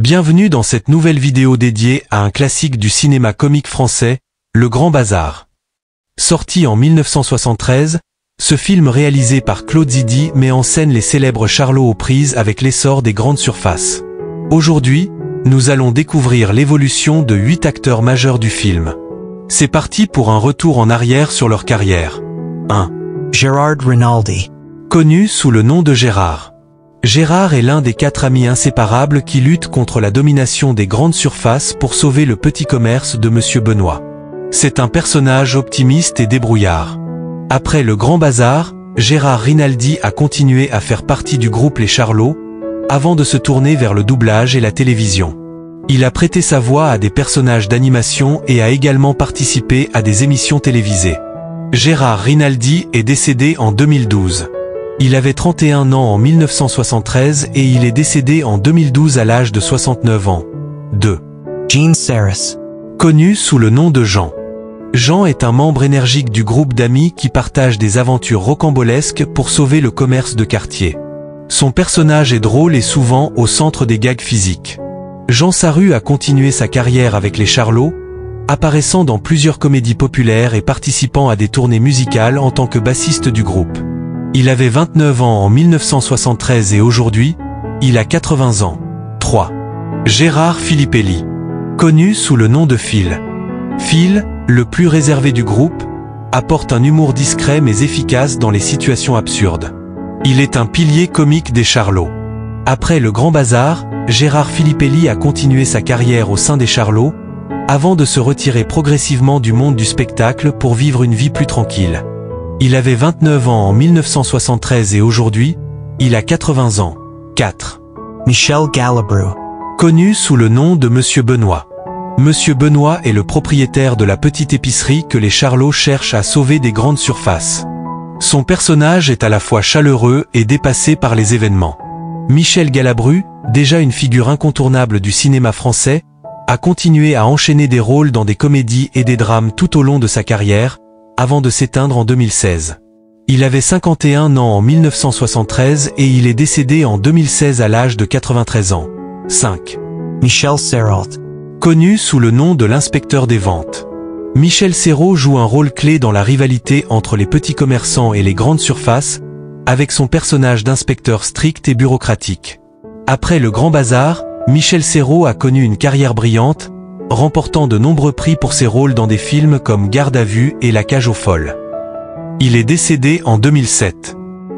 Bienvenue dans cette nouvelle vidéo dédiée à un classique du cinéma comique français, Le Grand Bazar. Sorti en 1973, ce film réalisé par Claude Zidi met en scène les célèbres Charlots aux prises avec l'essor des grandes surfaces. Aujourd'hui, nous allons découvrir l'évolution de 8 acteurs majeurs du film. C'est parti pour un retour en arrière sur leur carrière. 1. Gérard Rinaldi. Connu sous le nom de Gérard. Gérard est l'un des 4 amis inséparables qui luttent contre la domination des grandes surfaces pour sauver le petit commerce de Monsieur Benoît. C'est un personnage optimiste et débrouillard. Après Le Grand Bazar, Gérard Rinaldi a continué à faire partie du groupe Les Charlots, avant de se tourner vers le doublage et la télévision. Il a prêté sa voix à des personnages d'animation et a également participé à des émissions télévisées. Gérard Rinaldi est décédé en 2012. Il avait 31 ans en 1973 et il est décédé en 2012 à l'âge de 69 ans. 2. Gene Saris. Connu sous le nom de Jean. Jean est un membre énergique du groupe d'amis qui partagent des aventures rocambolesques pour sauver le commerce de quartier. Son personnage est drôle et souvent au centre des gags physiques. Jean Saru a continué sa carrière avec les Charlots, apparaissant dans plusieurs comédies populaires et participant à des tournées musicales en tant que bassiste du groupe. Il avait 29 ans en 1973 et aujourd'hui, il a 80 ans. 3. Gérard Filippelli. Connu sous le nom de Phil. Phil, le plus réservé du groupe, apporte un humour discret mais efficace dans les situations absurdes. Il est un pilier comique des Charlots. Après Le Grand Bazar, Gérard Filippelli a continué sa carrière au sein des Charlots, avant de se retirer progressivement du monde du spectacle pour vivre une vie plus tranquille. Il avait 29 ans en 1973 et aujourd'hui, il a 80 ans. 4. Michel Galabru. Connu sous le nom de Monsieur Benoît. Monsieur Benoît est le propriétaire de la petite épicerie que les Charlots cherchent à sauver des grandes surfaces. Son personnage est à la fois chaleureux et dépassé par les événements. Michel Galabru, déjà une figure incontournable du cinéma français, a continué à enchaîner des rôles dans des comédies et des drames tout au long de sa carrière, avant de s'éteindre en 2016. Il avait 51 ans en 1973 et il est décédé en 2016 à l'âge de 93 ans. 5. Michel Serrault. Connu sous le nom de l'inspecteur des ventes. Michel Serrault joue un rôle clé dans la rivalité entre les petits commerçants et les grandes surfaces, avec son personnage d'inspecteur strict et bureaucratique. Après Le Grand Bazar, Michel Serrault a connu une carrière brillante, remportant de nombreux prix pour ses rôles dans des films comme Garde à vue et La cage aux folles. Il est décédé en 2007.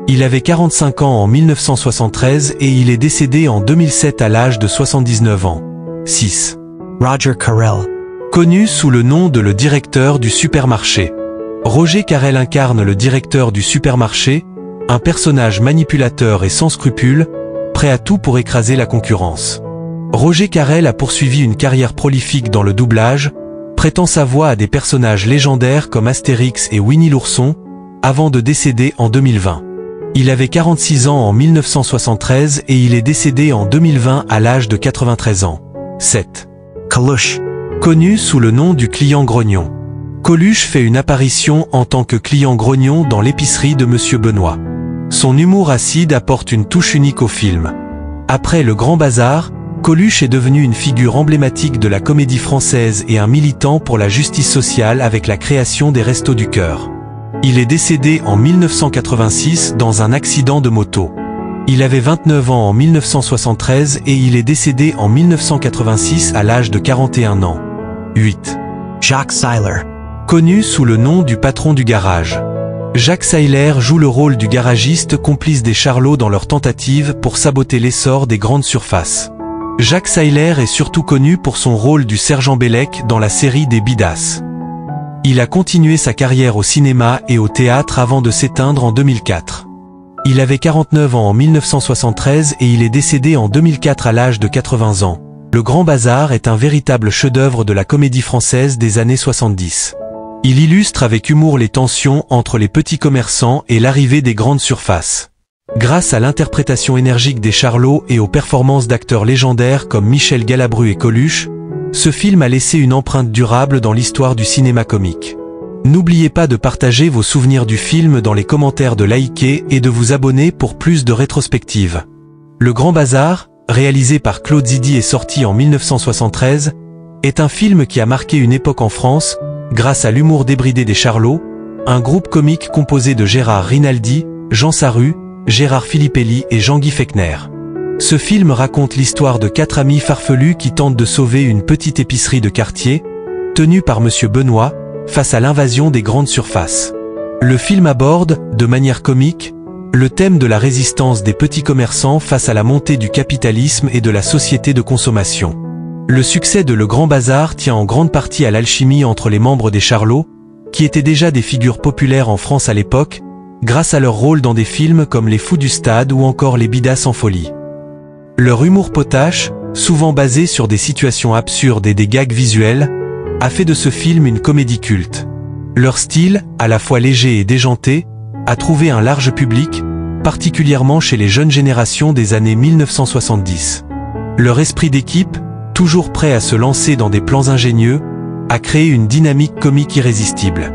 Il avait 45 ans en 1973 et il est décédé en 2007 à l'âge de 79 ans. 6. Roger Carrel. Connu sous le nom de le directeur du supermarché. Roger Carrel incarne le directeur du supermarché, un personnage manipulateur et sans scrupules, prêt à tout pour écraser la concurrence. Roger Carrel a poursuivi une carrière prolifique dans le doublage, prêtant sa voix à des personnages légendaires comme Astérix et Winnie l'ourson, avant de décéder en 2020. Il avait 46 ans en 1973 et il est décédé en 2020 à l'âge de 93 ans. 7. Coluche. Connu sous le nom du client grognon. Coluche fait une apparition en tant que client grognon dans l'épicerie de Monsieur Benoît. Son humour acide apporte une touche unique au film. Après Le Grand Bazar, Coluche est devenu une figure emblématique de la comédie française et un militant pour la justice sociale avec la création des Restos du Cœur. Il est décédé en 1986 dans un accident de moto. Il avait 29 ans en 1973 et il est décédé en 1986 à l'âge de 41 ans. 8. Jacques Seiler. Connu sous le nom du patron du garage. Jacques Seiler joue le rôle du garagiste complice des Charlots dans leur tentative pour saboter l'essor des grandes surfaces. Jacques Seiler est surtout connu pour son rôle du sergent Bellec dans la série des Bidas. Il a continué sa carrière au cinéma et au théâtre avant de s'éteindre en 2004. Il avait 49 ans en 1973 et il est décédé en 2004 à l'âge de 80 ans. Le Grand Bazar est un véritable chef-d'œuvre de la comédie française des années 70. Il illustre avec humour les tensions entre les petits commerçants et l'arrivée des grandes surfaces. Grâce à l'interprétation énergique des Charlots et aux performances d'acteurs légendaires comme Michel Galabru et Coluche, ce film a laissé une empreinte durable dans l'histoire du cinéma comique. N'oubliez pas de partager vos souvenirs du film dans les commentaires, de liker et de vous abonner pour plus de rétrospectives. Le Grand Bazar, réalisé par Claude Zidi et sorti en 1973, est un film qui a marqué une époque en France, grâce à l'humour débridé des Charlots, un groupe comique composé de Gérard Rinaldi, Jean Sarru, Gérard Filippelli et Jean-Guy Fechner. Ce film raconte l'histoire de 4 amis farfelus qui tentent de sauver une petite épicerie de quartier, tenue par Monsieur Benoît, face à l'invasion des grandes surfaces. Le film aborde, de manière comique, le thème de la résistance des petits commerçants face à la montée du capitalisme et de la société de consommation. Le succès de Le Grand Bazar tient en grande partie à l'alchimie entre les membres des Charlots, qui étaient déjà des figures populaires en France à l'époque, grâce à leur rôle dans des films comme Les Fous du Stade ou encore Les Bidas en folie. Leur humour potache, souvent basé sur des situations absurdes et des gags visuels, a fait de ce film une comédie culte. Leur style, à la fois léger et déjanté, a trouvé un large public, particulièrement chez les jeunes générations des années 1970. Leur esprit d'équipe, toujours prêt à se lancer dans des plans ingénieux, a créé une dynamique comique irrésistible.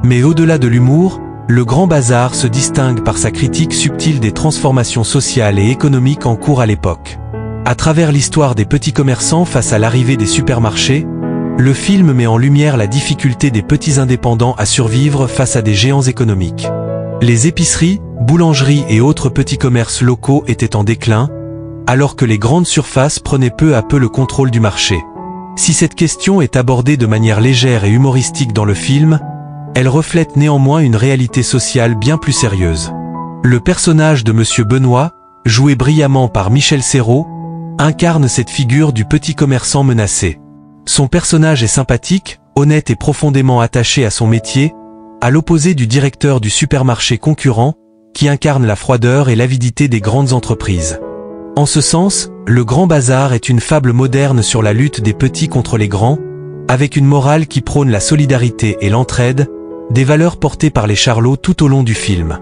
Mais au-delà de l'humour, Le Grand Bazar se distingue par sa critique subtile des transformations sociales et économiques en cours à l'époque. À travers l'histoire des petits commerçants face à l'arrivée des supermarchés, le film met en lumière la difficulté des petits indépendants à survivre face à des géants économiques. Les épiceries, boulangeries et autres petits commerces locaux étaient en déclin, alors que les grandes surfaces prenaient peu à peu le contrôle du marché. Si cette question est abordée de manière légère et humoristique dans le film, elle reflète néanmoins une réalité sociale bien plus sérieuse. Le personnage de Monsieur Benoît, joué brillamment par Michel Serrault, incarne cette figure du petit commerçant menacé. Son personnage est sympathique, honnête et profondément attaché à son métier, à l'opposé du directeur du supermarché concurrent, qui incarne la froideur et l'avidité des grandes entreprises. En ce sens, Le Grand Bazar est une fable moderne sur la lutte des petits contre les grands, avec une morale qui prône la solidarité et l'entraide, des valeurs portées par les Charlots tout au long du film.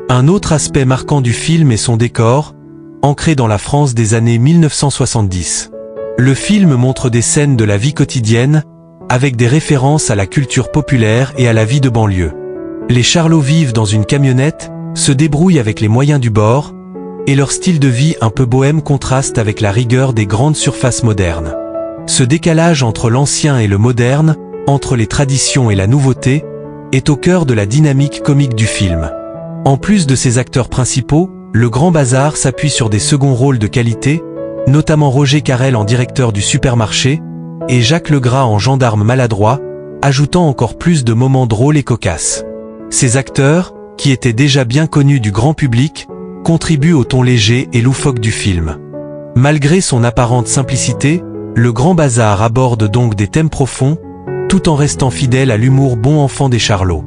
Un autre aspect marquant du film est son décor, ancré dans la France des années 1970. Le film montre des scènes de la vie quotidienne, avec des références à la culture populaire et à la vie de banlieue. Les Charlots vivent dans une camionnette, se débrouillent avec les moyens du bord, et leur style de vie un peu bohème contraste avec la rigueur des grandes surfaces modernes. Ce décalage entre l'ancien et le moderne, entre les traditions et la nouveauté, est au cœur de la dynamique comique du film. En plus de ses acteurs principaux, Le Grand Bazar s'appuie sur des seconds rôles de qualité, notamment Roger Carrel en directeur du supermarché, et Jacques Legras en gendarme maladroit, ajoutant encore plus de moments drôles et cocasses. Ces acteurs, qui étaient déjà bien connus du grand public, contribuent au ton léger et loufoque du film. Malgré son apparente simplicité, Le Grand Bazar aborde donc des thèmes profonds, tout en restant fidèle à l'humour bon enfant des Charlots.